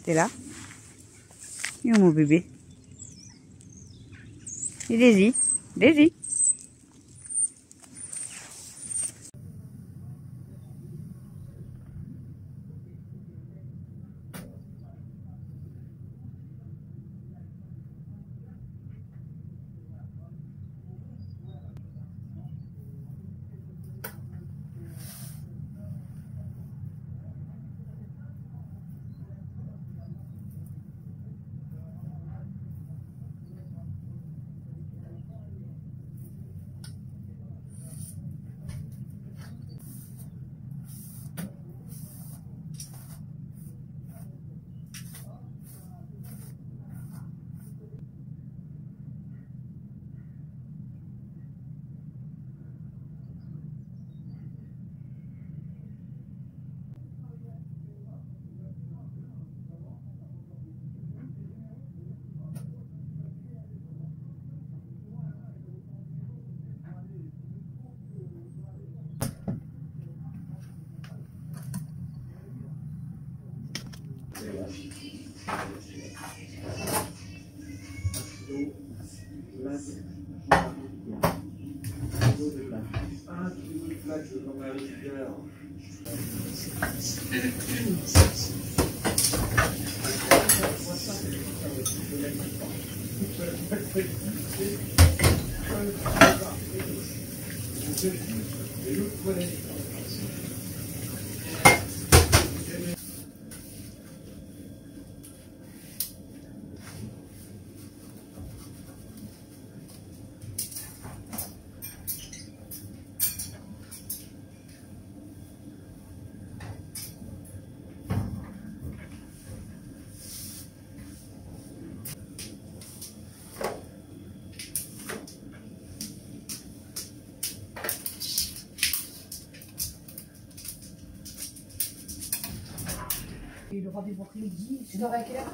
T'es là? Il est où mon bébé? Et Daisy? Daisy? Et le rendez-vous après-midi, tu dors à quelle heure?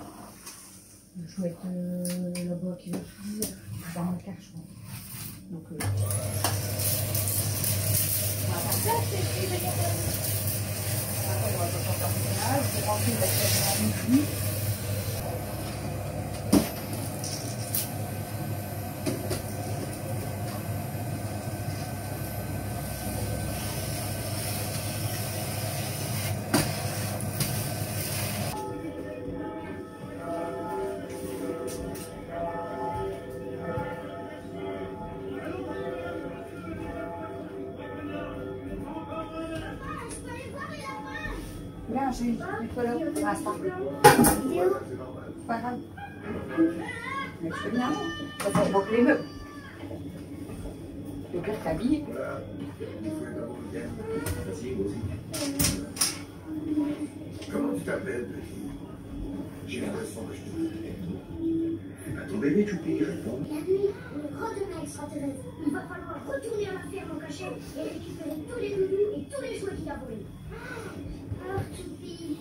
Je joue avec là-bas qui va finir dans mon cas, je crois. Donc, on va faire ça, c'est après, on va pas faire ça. Je vais rentrer à midi. Là, j'ai une colère pour l'instant. Pas grave. Mais c'est bien. Ça fait donc les meubles. Le pire t'habille. Comment tu t'appelles, petit? J'ai l'impression que je te connais. C'est pas ton bébé, Choupi, réponds. La nuit, le grand demain extraterrestre. Il va falloir retourner à la ferme en cachette et récupérer tous les loulous et tous les jouets qu'il a volés. Alors, Choupi.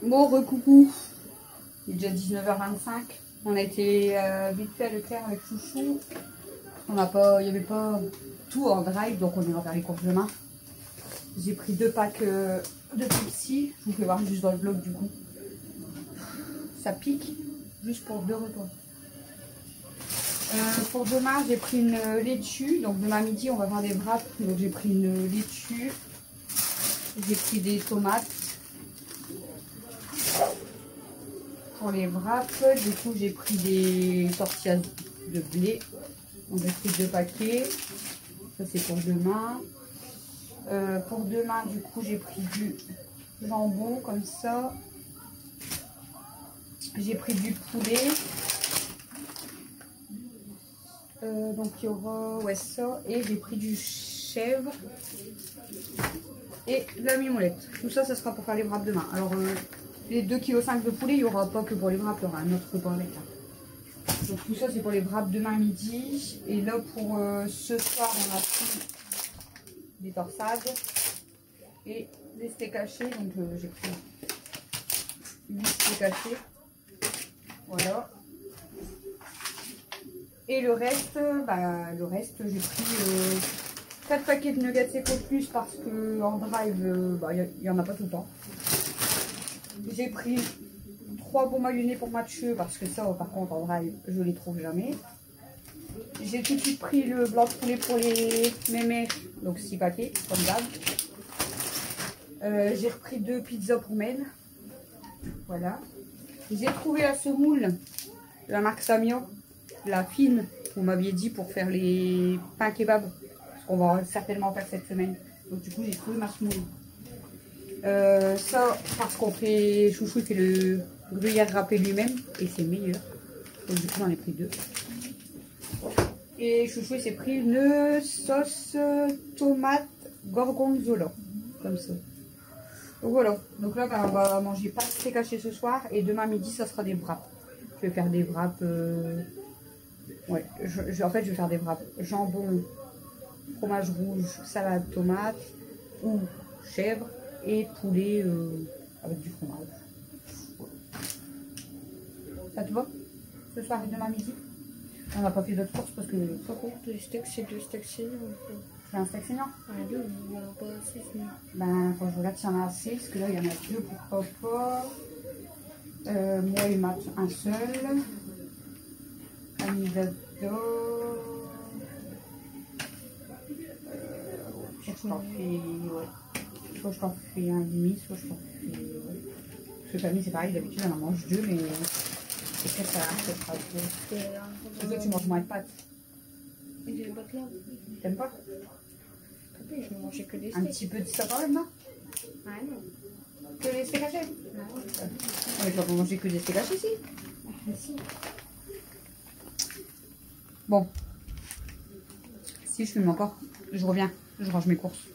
Bon, recoucou. Il est déjà 19h25. On a été vite fait à Leclerc avec Chouchou. Il n'y avait pas tout en drive, donc on ira faire les courses demain. J'ai pris 2 packs de Pepsi. Je vous fais voir juste dans le vlog du coup. Ça pique, juste pour 2 repas. Pour demain, j'ai pris une laitue. Donc demain midi, on va faire des wraps. Donc j'ai pris une laitue. J'ai pris des tomates. Pour les wraps, du coup, j'ai pris des tortillas de blé. On a pris 2 paquets. Ça, c'est pour demain. Pour demain, du coup, j'ai pris du jambon comme ça. J'ai pris du poulet. Donc, il y aura ça. Et j'ai pris du chèvre. Et de la mimolette. Tout ça, ça sera pour faire les wraps demain. Alors, les 2,5 kg de poulet, il n'y aura pas que pour les wraps, il y aura un autre repas avec là. Donc tout ça c'est pour les wraps demain midi. Et là pour ce soir on a pris des torsades et des steaks hachés. Donc j'ai pris 8 steaks hachés. Voilà. Et le reste, j'ai pris 4 paquets de nuggets Eco Plus parce que en drive, il n'y en a pas tout le temps. J'ai pris 3 bons mayonnaise pour Mathieu parce que ça, par contre, en drive, je les trouve jamais. J'ai tout de suite pris le blanc de poulet pour les mémères, donc 6 paquets, comme d'hab. J'ai repris 2 pizzas pour Mel. Voilà. J'ai trouvé la semoule de la marque Samia, la fine, vous m'aviez dit pour faire les pains kebab. Parce qu'on va certainement faire cette semaine. Donc du coup, j'ai trouvé ma semoule. Ça, parce qu'on fait, Chouchou il fait le gruyère râpé lui-même et c'est meilleur. Donc du coup, j'en ai pris 2. Et Chouchou il s'est pris une sauce tomate gorgonzola, comme ça. Donc voilà, donc là on va manger pas de steak haché ce soir et demain midi ça sera des wraps. Je vais faire des wraps, ouais, en fait je vais faire des wraps jambon, fromage rouge, salade tomate ou chèvre et poulet avec du fromage. Ça te va ce soir et demain midi? On n'a pas fait d'autres courses parce que... Les steaks, c'est 2 steaks saignants. C'est un steak saignant? Il n'y en a pas assez sinon. Ben, quand je regarde s'il y en a assez, parce que là, il y en a 2 pour papa. Moi et Matt, un seul. Annie d'ado. Soit je t'en fais... Ouais. Soit je t'en fais un demi, soit je t'en fais... Ouais. Parce que famille, c'est pareil, d'habitude, on en mange 2, mais... C'est ça, c'est pas trop. Et toi, tu manges moins de pâtes. Et des pâtes là. T'aimes pas? Je ne mangeais que des Un steaks. petit peu de ça quand même, non? Ah non. Que les steaks hachés? Non. On ne va pas manger que des steaks hachés, si? Si. Bon. Si, je fume encore. Je reviens. Je range mes courses.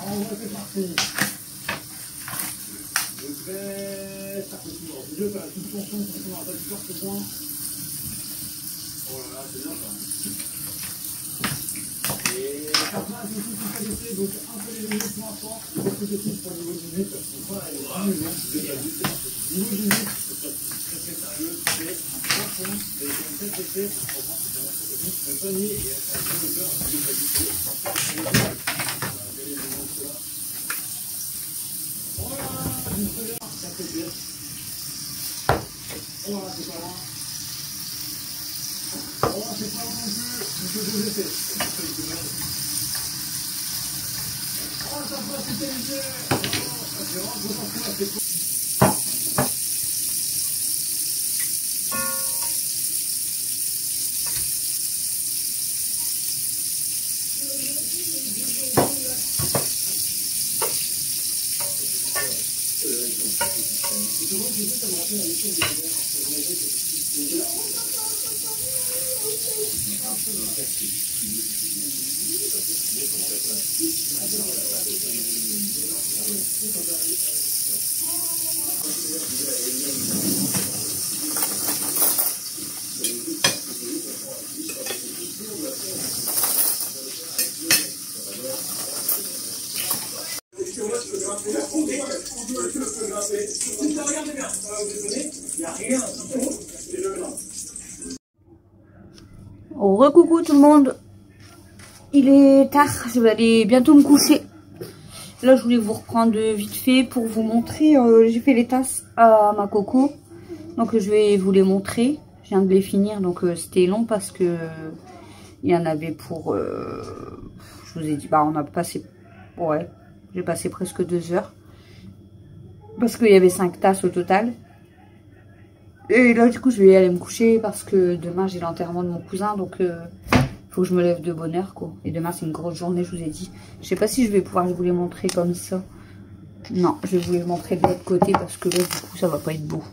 Oh non, c'est parti. Je vais faire ce tour. Je vais faire la toute tension pour qu'on n'aura pas de peur ce point. Oh là là, c'est bien ça. Et ça passe aussi tout ça d'essai, donc un peu les limites pour l'instant. Quelques techniques pour le niveau du but, parce qu'on voit elle est plus niveau du but, c'est très très sérieux, c'est un point fond, mais c'est une tête d'essai, c'est un point, c'est vraiment très technique, le panier et elle fait un peu de peur, elle fait des qualités. Ça fait bien. Oh là, c'est pas loin. Oh, c'est pas loin non plus. C'est ce que je vous ai fait. Oh, ça passe, c'est léger. Oh, ça fait vraiment trop partout là, c'est cool. Recoucou tout le monde, il est tard, je vais aller bientôt me coucher. Là je voulais vous reprendre vite fait pour vous montrer, j'ai fait les tasses à ma coco, donc je vais vous les montrer. Je viens de les finir, donc c'était long parce que il y en avait pour, je vous ai dit, on a passé, ouais, j'ai passé presque 2 heures. Parce qu'il y avait 5 tasses au total. Et là du coup je vais aller me coucher parce que demain j'ai l'enterrement de mon cousin, donc faut que je me lève de bonne heure quoi. Et demain c'est une grosse journée, je vous ai dit. Je sais pas si je vais pouvoir vous les montrer comme ça. Non, je vais vous les montrer de l'autre côté parce que là du coup ça va pas être beau.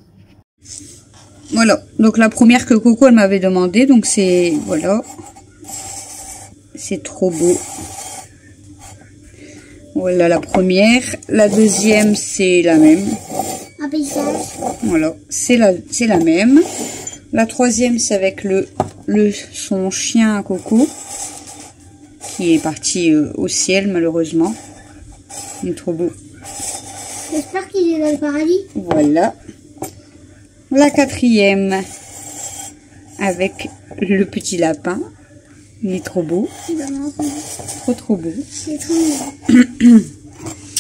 Voilà, donc la première que Coco elle m'avait demandé, donc c'est, voilà. C'est trop beau. Voilà la première. La deuxième c'est la même. Un paysage. Voilà, c'est la même. La troisième, c'est avec son chien Coco, qui est parti au ciel malheureusement. Il est trop beau. J'espère qu'il est dans le paradis. Voilà. La 4e. Avec le petit lapin. Il est trop beau. Trop beau. C'est trop mignon.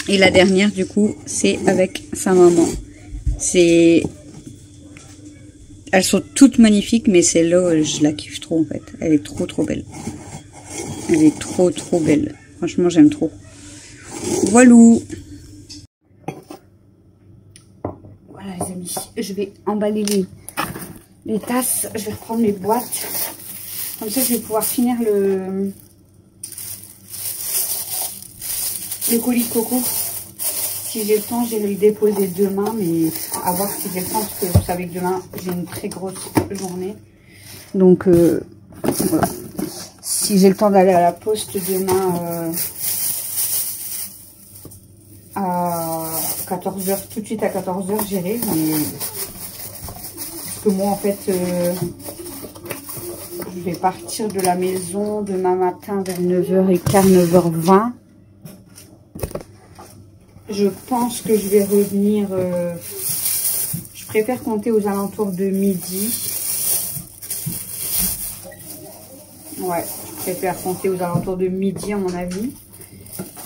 Et la dernière, du coup, c'est avec sa maman. Elles sont toutes magnifiques, mais celle-là, je la kiffe trop, en fait. Elle est trop belle. Elle est trop belle. Franchement, j'aime trop. Voilou. Voilà les amis, je vais emballer les tasses. Je vais reprendre les boîtes. Comme ça, je vais pouvoir finir le colis de coco. Si j'ai le temps, j'irai le déposer demain, mais à voir si j'ai le temps, parce que vous savez que demain, j'ai une très grosse journée. Donc, voilà. Si j'ai le temps d'aller à la poste demain à 14 h, tout de suite à 14 h, j'irai. Parce que moi, en fait, je vais partir de la maison demain matin vers 9h15, 9h20. Je pense que je vais revenir, je préfère compter aux alentours de midi. Ouais, je préfère compter aux alentours de midi à mon avis.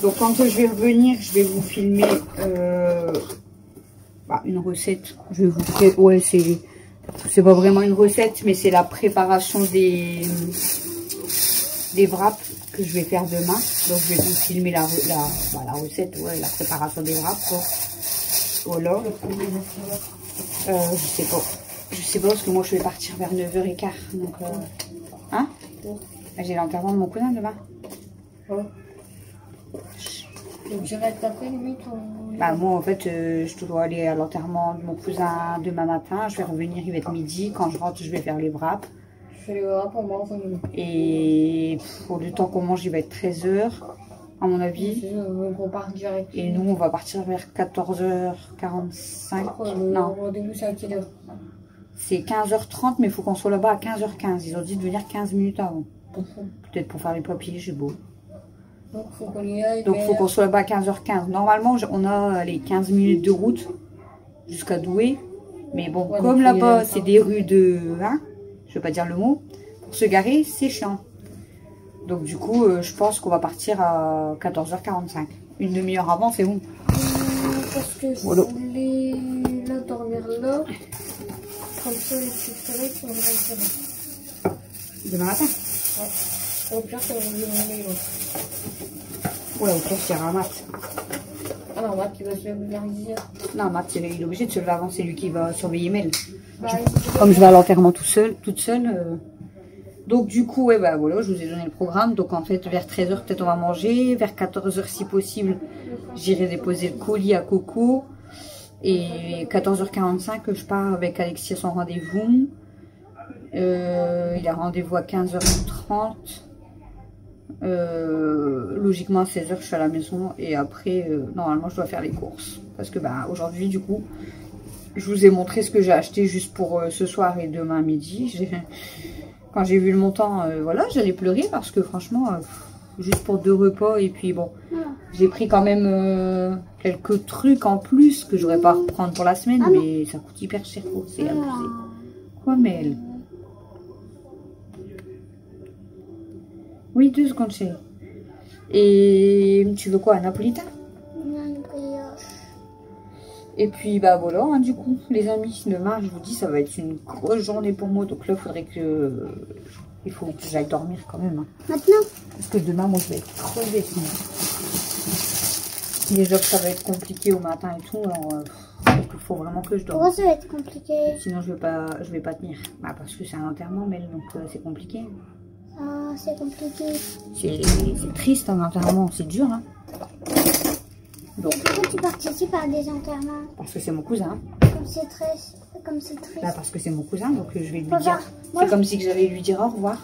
Donc quand je vais revenir, je vais vous filmer une recette. Je vais vous faire, ouais, c'est pas vraiment une recette, mais c'est la préparation des wraps que je vais faire demain. Donc je vais vous filmer la recette, ouais, la préparation des wraps, quoi. Voilà. Je sais pas parce que moi je vais partir vers 9h15. Donc hein, j'ai l'enterrement de mon cousin demain. Ouais. Donc je reste après limite Bah moi en fait je dois aller à l'enterrement de mon cousin demain matin. Je vais revenir, il va être midi. Quand je rentre, je vais faire les wraps. Je fais les wraps pour moi. Et pour le temps qu'on mange, il va être 13 h à mon avis. On part direct. Et nous on va partir vers 14h45. Non, le rendez-vous c'est à quelle heure? c'est 15h30, mais il faut qu'on soit là-bas à 15h15. Ils ont dit de venir 15 minutes avant. Peut-être pour faire les papiers, j'ai beau. Donc faut qu'on y aille. Donc faut qu'on soit là-bas à 15h15. Normalement, on a les 15 minutes de route jusqu'à Douai. Mais bon, Ouais, comme là-bas, c'est des rues de... Hein, je vais pas dire le mot. Pour se garer, c'est chiant. Donc du coup, je pense qu'on va partir à 14h45. Une demi-heure avant, c'est bon. Parce que je Voilà. voulais là dormir là. Comme ça, les petites fenêtres, on va rester là. Demain matin. Ouais. Au pire, ça va revenir en mail. Ouais, au pire, je dirai à Matt. Ah non, Matt, il va se lever vers 10h. Non, Matt, il est obligé de se lever avant. C'est lui qui va surveiller Mel. Bah, Comme je vais à l'enterrement toute seule. Donc du coup, ouais, bah voilà, je vous ai donné le programme. Donc en fait, vers 13 h peut-être on va manger. Vers 14 h si possible, j'irai déposer le colis à Coco. Et 14h45, je pars avec Alexis à son rendez-vous. Il a rendez-vous à 15h30. Logiquement à 16 h je suis à la maison. Et après, normalement, je dois faire les courses. Parce que bah, aujourd'hui, du coup, je vous ai montré ce que j'ai acheté juste pour ce soir et demain midi. Quand j'ai vu le montant, voilà, j'allais pleurer parce que franchement, juste pour 2 repas. Et puis bon, j'ai pris quand même quelques trucs en plus que j'aurais pas à reprendre pour la semaine. Mais ça coûte hyper cher, c'est abusé. Quoi, Mel? Oui, 2 secondes, chérie. Et tu veux quoi, un napolitain? Et puis bah voilà, hein, du coup, les amis, demain, je vous dis, ça va être une grosse journée pour moi. Donc là, il faut que j'aille dormir quand même. Hein. Maintenant? Parce que demain, moi, je vais être crevée sinon. Déjà que ça va être compliqué au matin et tout, alors il faut vraiment que je dorme. Pourquoi ça va être compliqué? Sinon, je vais pas tenir. Bah, parce que c'est un enterrement, mais donc c'est compliqué. Ah, c'est compliqué. C'est triste un enterrement, c'est dur. Hein. Donc, Pourquoi tu participes à des enterrements? parce que c'est mon cousin. Comme c'est triste. Bah, parce que c'est mon cousin, donc je vais lui Papa, dire. moi, C'est comme si j'allais lui dire au revoir.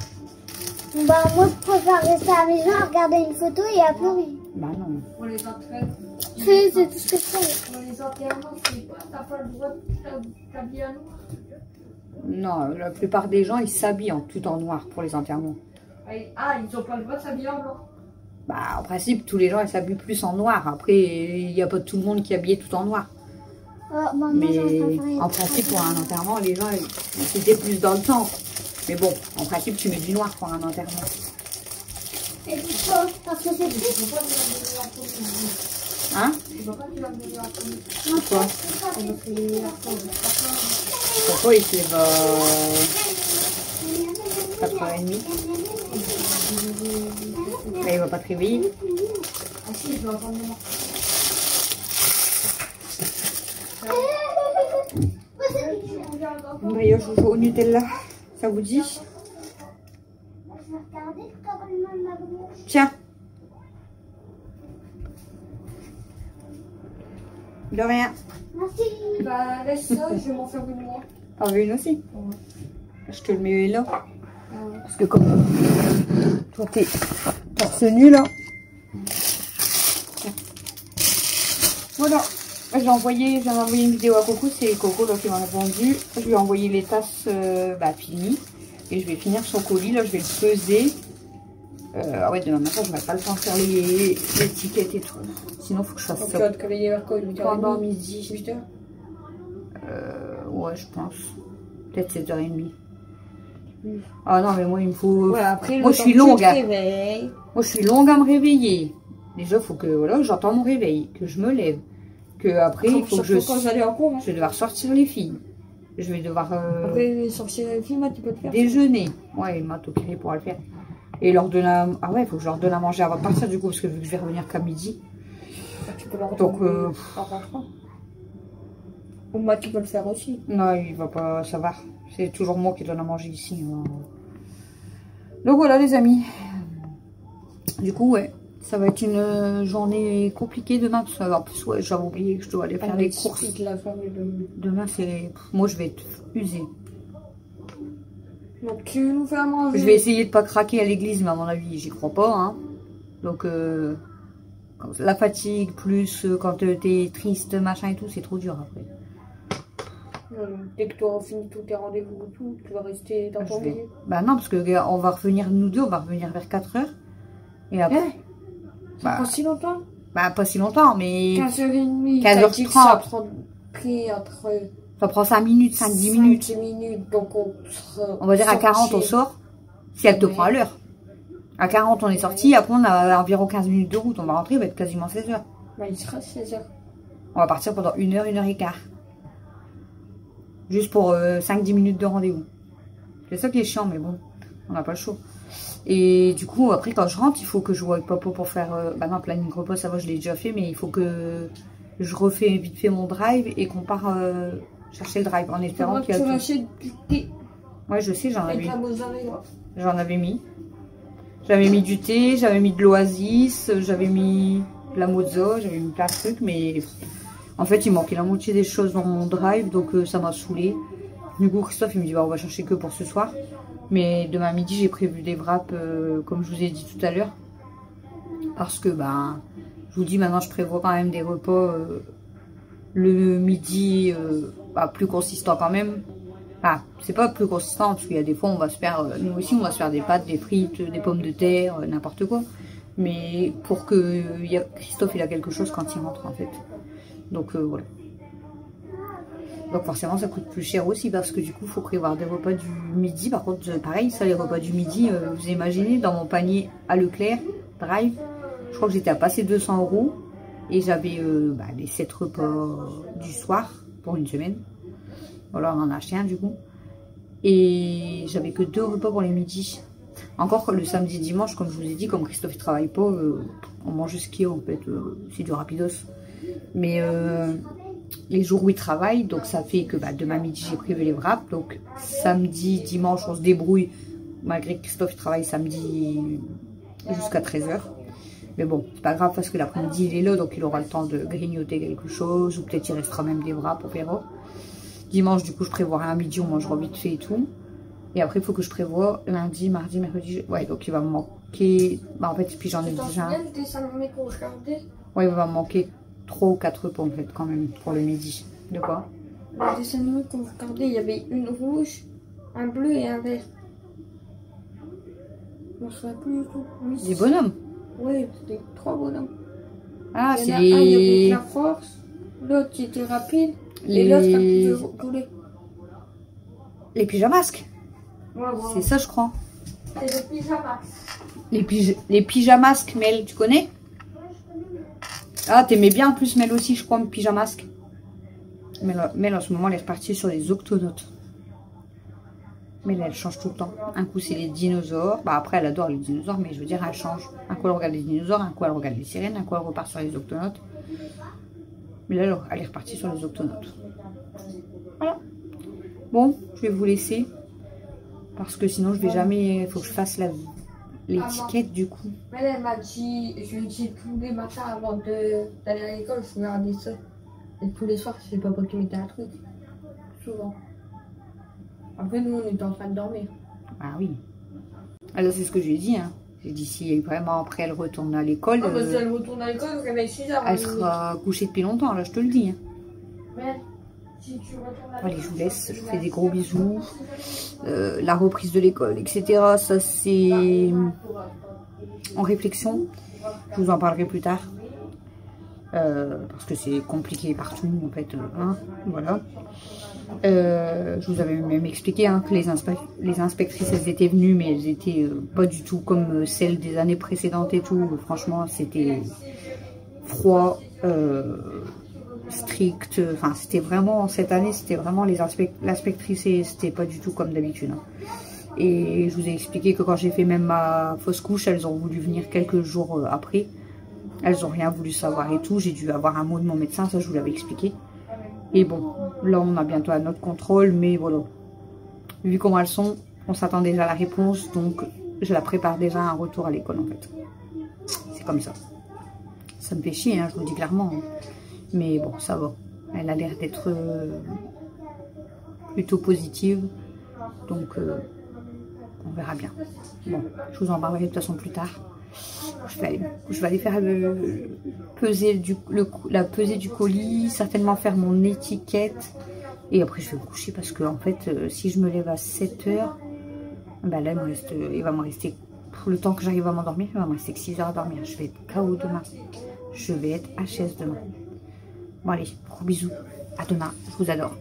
Bah, moi, je préfère rester à la maison, regarder une photo et à pleurer. Bah non. Pour les entraînements, C'est tout ce que je fais. pour les enterrements, t'as pas le droit de t'habiller à noir. Non, la plupart des gens, ils s'habillent tout en noir pour les enterrements. Ah, ils ont pas le droit de s'habiller en blanc. Bah, en principe, tous les gens, ils s'habillent plus en noir. Après, il n'y a pas tout le monde qui est habillé tout en noir. Mais en principe, pour un enterrement, les gens, c'était plus dans le temps. Mais bon, en principe, tu mets du noir pour un enterrement. Et pourquoi? Parce que c'est plus. Hein? Pourquoi tu vas me donner en premier? Pourquoi? On va faire la pause. Pourquoi il se lève à 4h30? Mais il va pas te réveiller. Ah si, je vais entendre moi. Une brioche au Nutella, ça vous dit? Tiens. De rien. Merci. Bah laisse ça, je vais m'en faire une moi. T'en veux une aussi? Ouais. Je te le mets là. Ouais. Parce que comme toi t'es torse nu là. Voilà. J'ai envoyé une vidéo à Coco, c'est Coco là, qui m'a répondu. Je lui ai envoyé les tasses finies. Et je vais finir son colis, là je vais le peser. Ah ouais, demain matin je n'aurai pas le temps de faire les étiquettes et tout. Sinon il faut que je fasse ça. Tu vas te réveiller vers quoi? Pendant midi. 8h? Ouais, je pense. Peut-être 7h30. Ah non, mais moi il me faut. Ouais, après, moi je suis longue. Moi je suis longue à me réveiller. Déjà, il faut que voilà, j'entends mon réveil, que je me lève. Que après, il faut que je. Quand j'allais en cours, hein. Je vais devoir sortir les filles. Je vais devoir. Après, sortir les filles, tu peux te faire. Déjeuner. Ouais, Matt Okiri pourra le faire. Et leur donner à... Ah ouais, il faut que je leur donne à manger avant de partir du coup, parce que vu que je vais revenir qu'à midi. Tu peux leur Donc, donner en rentrant. Ou moi, tu peux le faire aussi. Non, il va pas savoir. C'est toujours moi qui donne à manger ici. Donc voilà les amis. Du coup, ouais. Ça va être une journée compliquée demain. Parce que, en plus, ouais, j'avais oublié que je dois aller faire les courses. Demain, c'est... Moi, je vais être usée. Donc, tu nous fais à manger. Je vais essayer de pas craquer à l'église, mais à mon avis, j'y crois pas. Hein. Donc, la fatigue, plus quand t'es triste, machin et tout, c'est trop dur après. Dès que tu auras fini tous tes rendez-vous et tout, tu vas rester dans ton lit. Bah non, parce que on va revenir, nous deux, on va revenir vers 4h. Et après... Ça prend si longtemps? Bah pas si longtemps, mais... 15h30. 15h30. Ça prend pris entre... Ça prend 5 minutes, 5-10 minutes. 5 minutes, donc on va dire à 40 on sort, si elle te prend à l'heure. À 40 on est sorti, après on a environ 15 minutes de route, on va rentrer, il va être quasiment 16h. Bah il sera 16h. On va partir pendant 1h, 1h15. Juste pour 5-10 minutes de rendez-vous. C'est ça qui est chiant, mais bon, on n'a pas le choix. Et du coup, après quand je rentre, il faut que je vois avec papa pour faire... bah non, planning repas, ça va, je l'ai déjà fait, mais il faut que je refais vite fait mon drive et qu'on part... chercher le drive en espérant qu'il y a tout. Du thé. Ouais, je sais, j'en avais mis. J'avais J'avais mis du thé, j'avais mis de l'oasis, j'avais mis de la mozza, j'avais mis plein de trucs, mais en fait, il manquait la moitié des choses dans mon drive, donc ça m'a saoulé. Du coup, Christophe, il me dit, bah, on va chercher que pour ce soir. Mais demain midi, j'ai prévu des wraps, comme je vous ai dit tout à l'heure. Parce que, bah, je vous dis, maintenant, je prévois quand même des repas le midi... plus consistant quand même. Ah, c'est pas plus consistant parce qu'il y a des fois on va se faire, nous aussi on va se faire des pâtes, des frites, des pommes de terre, n'importe quoi. Mais pour que Christophe il a quelque chose quand il rentre en fait. Donc voilà. Donc forcément ça coûte plus cher aussi parce que du coup il faut prévoir des repas du midi. Par contre pareil, ça les repas du midi, vous imaginez dans mon panier à Leclerc, Drive, je crois que j'étais à passer 200 € et j'avais les 7 repas du soir. Pour une semaine. Voilà, on en a acheté un du coup. Et j'avais que 2 repas pour les midis. Encore le samedi, dimanche, comme je vous ai dit, comme Christophe ne travaille pas, on mange ce qu'il y a en fait. C'est du rapidos. Mais les jours où il travaille, donc ça fait que demain midi j'ai prévu les wraps. Donc samedi, dimanche, on se débrouille. Malgré que Christophe travaille samedi jusqu'à 13h. Mais bon, c'est pas grave parce que l'après-midi il est là, donc il aura le temps de grignoter quelque chose, ou peut-être il restera même des wraps, on verra. Dimanche, du coup, je prévoirai un midi, on mangera vite fait et tout. Et après, il faut que je prévoie lundi, mardi, mercredi. Ouais, donc il va me manquer. Bah, en fait, puis j'en ai déjà. Ouais, il va me manquer 3 ou 4 repas en fait, quand même, pour le midi. De quoi? Les dessins animés qu'on regardait, il y avait une rouge, un bleu et un vert. Je ne me souviens plus du tout. Oui, des bonhommes? Oui, c'était 3 bonhommes. Ah, Il y c'est en a un avec les... la force, l'autre qui était rapide, et l'autre qui pouvait rouler. les pyjamasques. Ouais, voilà. C'est ça, je crois. C'est le pyjama. Les pyjamasques, Mel, tu connais? Ah, t'aimais bien en plus, Mel aussi, je crois, le pyjamasque. Mel, en ce moment, elle est repartie sur les octonautes. Mais là, elle change tout le temps. Un coup, c'est les dinosaures. Bah, après, elle adore les dinosaures, mais je veux dire, elle change. Un coup, elle regarde les dinosaures, un coup, elle regarde les sirènes, un coup, elle repart sur les octonautes. Mais là, elle est repartie sur les octonautes. Voilà. Bon, je vais vous laisser. Parce que sinon, je vais jamais... Il faut que je fasse l'étiquette, du coup. Elle m'a dit, je lui dis tous les matins avant d'aller à l'école, je regardais ça. Et tous les soirs, c'est papa qui mettait un truc. Souvent. Après, nous, on était en train de dormir. Ah oui. Alors, c'est ce que je lui ai dit, hein. J'ai dit, si vraiment après elle retourne à l'école, Ah, si elle retourne à l'école, elle réveille 6 heures. elle sera couchée depuis longtemps, là, je te le dis. Hein. Mais si tu retournes à Allez, je vous laisse, je vous fais des gros bisous. La reprise de l'école, etc. Ça, c'est en réflexion. Je vous en parlerai plus tard. Parce que c'est compliqué partout, en fait. Hein, voilà. Je vous avais même expliqué hein, que les inspectrices, elles étaient venues, mais elles étaient pas du tout comme celles des années précédentes et tout. Franchement, c'était froid, strict. Enfin, c'était vraiment, cette année, c'était vraiment l'inspectrice, et c'était pas du tout comme d'habitude. Hein. Et je vous ai expliqué que quand j'ai fait même ma fausse couche, elles ont voulu venir quelques jours après. Elles n'ont rien voulu savoir et tout. J'ai dû avoir un mot de mon médecin, ça je vous l'avais expliqué. Et bon, là on a bientôt un autre contrôle, mais voilà. Vu comment elles sont, on s'attend déjà à la réponse, donc je la prépare déjà à un retour à l'école en fait. C'est comme ça. Ça me fait chier, hein, je vous le dis clairement. Mais bon, ça va. Elle a l'air d'être plutôt positive, donc on verra bien. Bon, je vous en parlerai de toute façon plus tard. Je vais aller faire la pesée du colis, certainement faire mon étiquette. Et après, je vais me coucher parce que, en fait, si je me lève à 7 h, bah là, il va me rester, pour le temps que j'arrive à m'endormir, il va me rester que 6 heures à dormir. Je vais être KO demain. Je vais être HS demain. Bon, allez, gros bisous. À demain. Je vous adore.